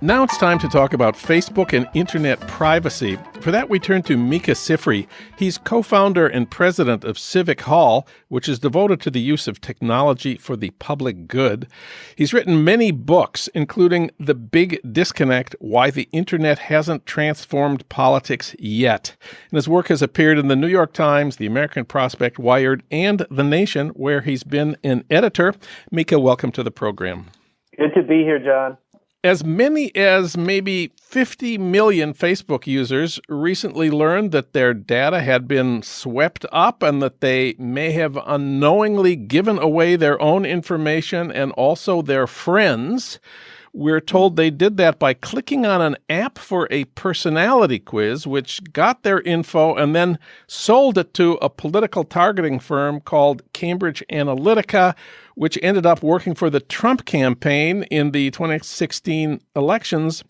Now it's time to talk about Facebook and internet privacy. For that, we turn to Micah Sifry. He's co-founder and president of Civic Hall, which is devoted to the use of technology for the public good. He's written many books, including The Big Disconnect, Why the Internet Hasn't Transformed Politics Yet. And his work has appeared in the New York Times, the American Prospect, Wired, and The Nation, where he's been an editor. Micah, welcome to the program. Good to be here, John. As many as maybe 50 million Facebook users recently learned that their data had been swept up and that they may have unknowingly given away their own information and also their friends. We're told they did that by clicking on an app for a personality quiz, which got their info and then sold it to a political targeting firm called Cambridge Analytica, which ended up working for the Trump campaign in the 2016 elections.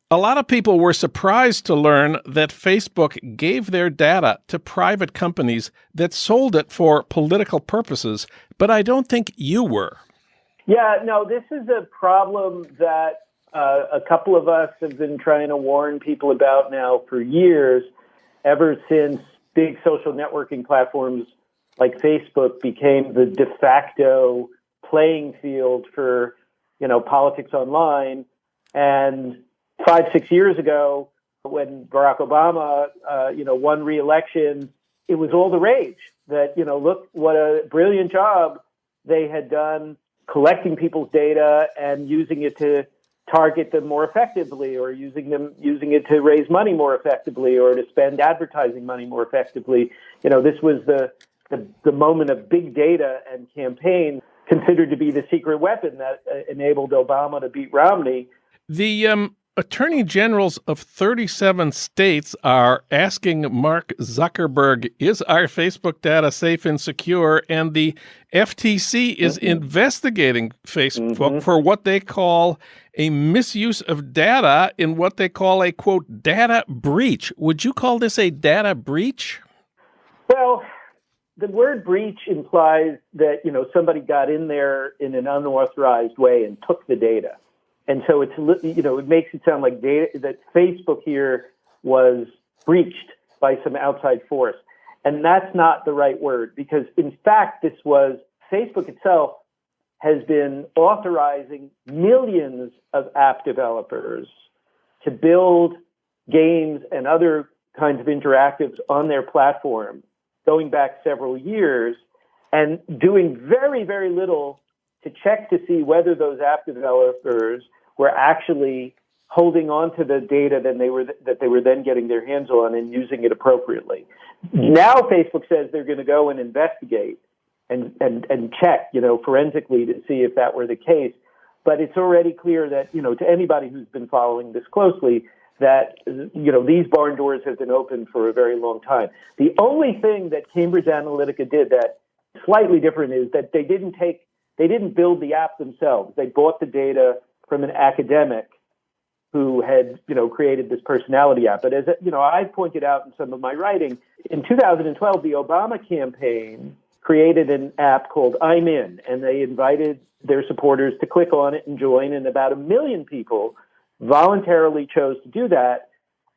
A lot of people were surprised to learn that Facebook gave their data to private companies that sold it for political purposes, but I don't think you were. Yeah, no, this is a problem that a couple of us have been trying to warn people about now for years, ever since big social networking platforms like Facebook became the de facto playing field for, politics online. And 5-6 years ago, when Barack Obama, won re-election, it was all the rage that, look what a brilliant job they had done collecting people's data and using it to target them more effectively, or using it to raise money more effectively, or to spend advertising money more effectively. This was the moment of big data and campaign, considered to be the secret weapon that enabled Obama to beat Romney. The attorney generals of 37 states are asking Mark Zuckerberg, is our Facebook data safe and secure? And the FTC is investigating Facebook for what they call a misuse of data in what they call a, quote, data breach. Would you call this a data breach? Well, the word breach implies that, somebody got in there in an unauthorized way and took the data. And so it makes it sound like that Facebook here was breached by some outside force. And that's not the right word, because in fact, Facebook itself has been authorizing millions of app developers to build games and other kinds of interactives on their platform going back several years, and doing very, very little to check to see whether those app developers were actually holding on to the data that they were then getting their hands on and using it appropriately. Now Facebook says they're going to go and investigate and check, forensically to see if that were the case. But it's already clear that, to anybody who's been following this closely, that, these barn doors have been open for a very long time. The only thing that Cambridge Analytica did that slightly different is that they didn't build the app themselves. They bought the data from an academic who had, created this personality app. But as I pointed out in some of my writing, in 2012, the Obama campaign created an app called I'm In, and they invited their supporters to click on it and join, and about 1 million people voluntarily chose to do that.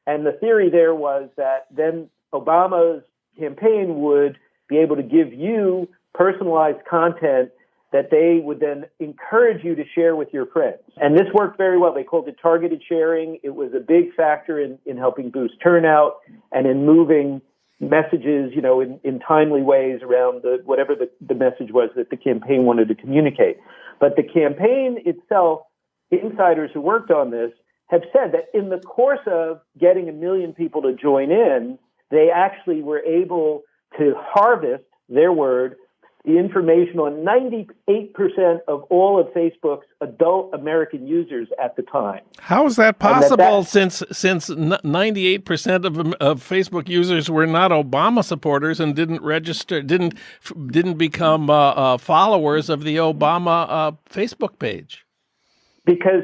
And the theory there was that then Obama's campaign would be able to give you personalized content that they would then encourage you to share with your friends. And this worked very well. They called it targeted sharing. It was a big factor in helping boost turnout and in moving messages, in timely ways around whatever the message was that the campaign wanted to communicate. But the campaign itself, insiders who worked on this have said that in the course of getting 1 million people to join in, they actually were able to harvest, their word, the information on 98% of all of Facebook's adult American users at the time. How is that possible, since 98% of Facebook users were not Obama supporters and didn't register, didn't become followers of the Obama Facebook page? Because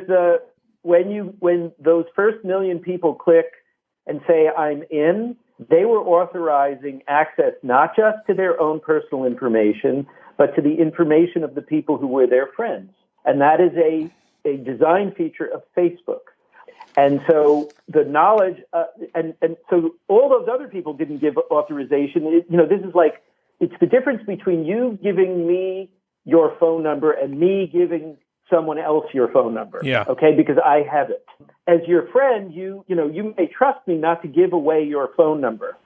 when those first 1 million people click and say I'm in, they were authorizing access not just to their own personal information, but to the information of the people who were their friends. And that is a design feature of Facebook. And so the knowledge, and so all those other people didn't give authorization. This is like, it's the difference between you giving me your phone number and me giving someone else your phone number. Yeah. Okay, because I have it. As your friend, you may trust me not to give away your phone number.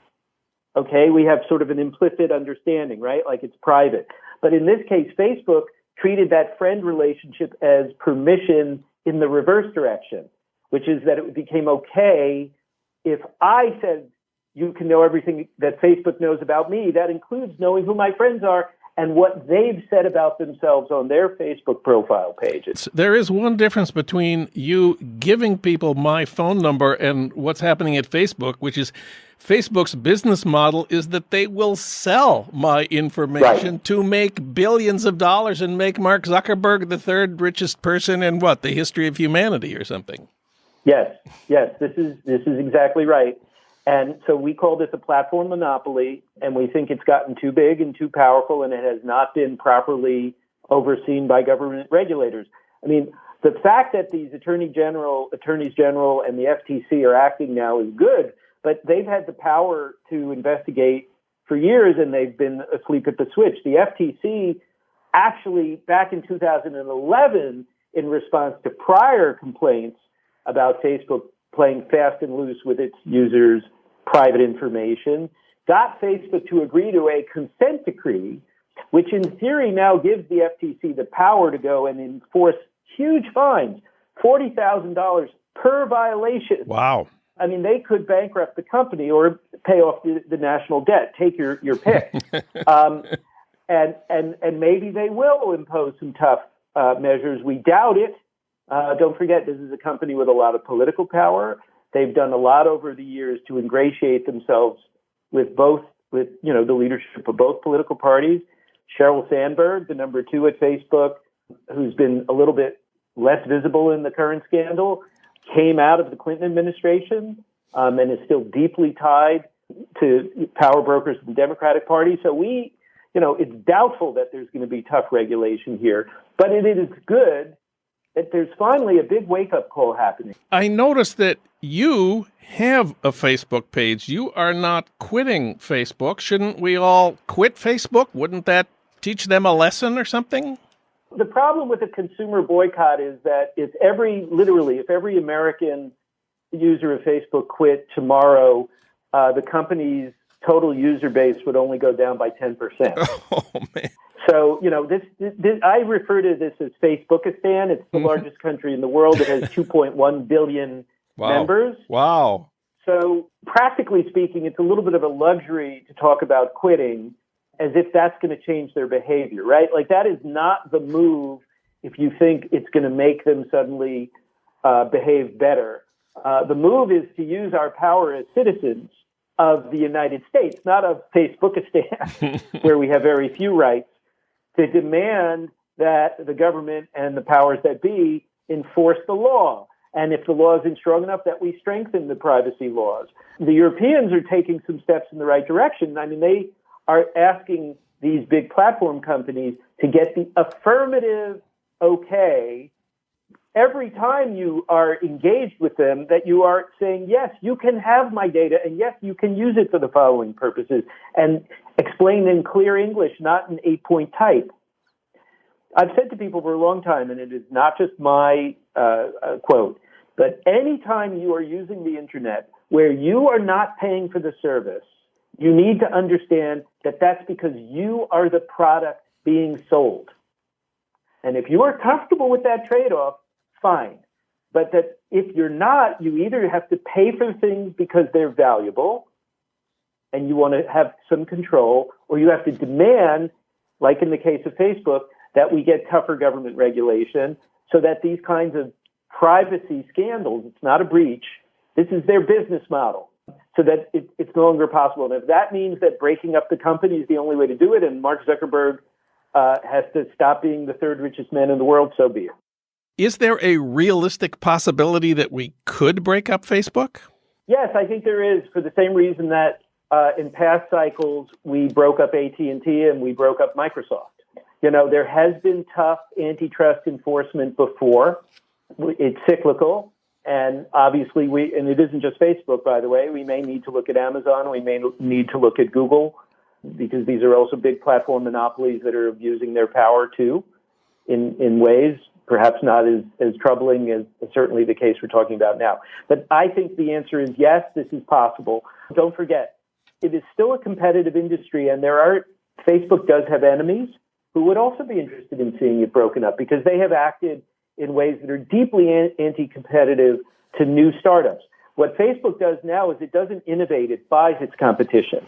Okay, we have sort of an implicit understanding, right? Like it's private. But in this case, Facebook treated that friend relationship as permission in the reverse direction, which is that it became okay if I said you can know everything that Facebook knows about me. That includes knowing who my friends are and what they've said about themselves on their Facebook profile pages. There is one difference between you giving people my phone number and what's happening at Facebook, which is Facebook's business model is that they will sell my information to make billions of dollars and make Mark Zuckerberg the third richest person in the history of humanity or something. Yes, this is exactly right. And so we call this a platform monopoly, and we think it's gotten too big and too powerful, and it has not been properly overseen by government regulators. I mean, the fact that these attorneys general, and the FTC are acting now is good, but they've had the power to investigate for years, and they've been asleep at the switch. The FTC actually, back in 2011, in response to prior complaints about Facebook playing fast and loose with its users' private information, got Facebook to agree to a consent decree, which in theory now gives the FTC the power to go and enforce huge fines, $40,000 per violation. Wow. I mean, they could bankrupt the company or pay off the national debt. Take your pick. And maybe they will impose some tough measures. We doubt it. Don't forget, this is a company with a lot of political power. They've done a lot over the years to ingratiate themselves with the leadership of both political parties. Sheryl Sandberg, the number 2 at Facebook, who's been a little bit less visible in the current scandal, came out of the Clinton administration and is still deeply tied to power brokers in the Democratic Party. So it's doubtful that there's going to be tough regulation here, but it is good that there's finally a big wake-up call happening. I noticed that you have a Facebook page. You are not quitting Facebook. Shouldn't we all quit Facebook? Wouldn't that teach them a lesson or something? The problem with a consumer boycott is that if every American user of Facebook quit tomorrow, the company's total user base would only go down by 10%. Oh, man. So, this I refer to this as Facebookistan. It's the largest country in the world. It has 2.1 billion members. Wow. So practically speaking, it's a little bit of a luxury to talk about quitting as if that's going to change their behavior, right? Like that is not the move if you think it's going to make them suddenly behave better. The move is to use our power as citizens of the United States, not of Facebookistan, where we have very few rights, to demand that the government and the powers that be enforce the law. And if the law isn't strong enough, that we strengthen the privacy laws. The Europeans are taking some steps in the right direction. I mean, they are asking these big platform companies to get the affirmative okay every time you are engaged with them, that you are saying, yes, you can have my data, and yes, you can use it for the following purposes, and explain in clear English, not in 8-point type. I've said to people for a long time, and it is not just my quote, but anytime you are using the internet where you are not paying for the service, you need to understand that that's because you are the product being sold. And if you are comfortable with that trade-off, fine. But that if you're not, you either have to pay for things because they're valuable and you want to have some control, or you have to demand, like in the case of Facebook, that we get tougher government regulation so that these kinds of privacy scandals, it's not a breach, this is their business model, so that it's no longer possible. And if that means that breaking up the company is the only way to do it, and Mark Zuckerberg has to stop being the third richest man in the world, so be it. Is there a realistic possibility that we could break up Facebook? Yes, I think there is, for the same reason that in past cycles we broke up AT&T and we broke up Microsoft. There has been tough antitrust enforcement before. It's cyclical. And obviously, and it isn't just Facebook, by the way. We may need to look at Amazon. We may need to look at Google, because these are also big platform monopolies that are abusing their power too, in ways perhaps not as troubling as certainly the case we're talking about now. But I think the answer is yes, this is possible. Don't forget, it is still a competitive industry, and Facebook does have enemies who would also be interested in seeing it broken up, because they have acted in ways that are deeply anti-competitive to new startups. What Facebook does now is it doesn't innovate, it buys its competition.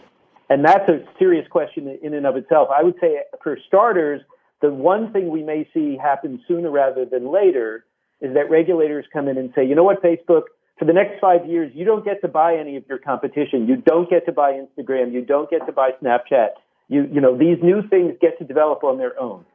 And that's a serious question in and of itself. I would say, for starters, the one thing we may see happen sooner rather than later is that regulators come in and say, you know what, Facebook, for the next 5 years, you don't get to buy any of your competition. You don't get to buy Instagram. You don't get to buy Snapchat. You know, these new things get to develop on their own.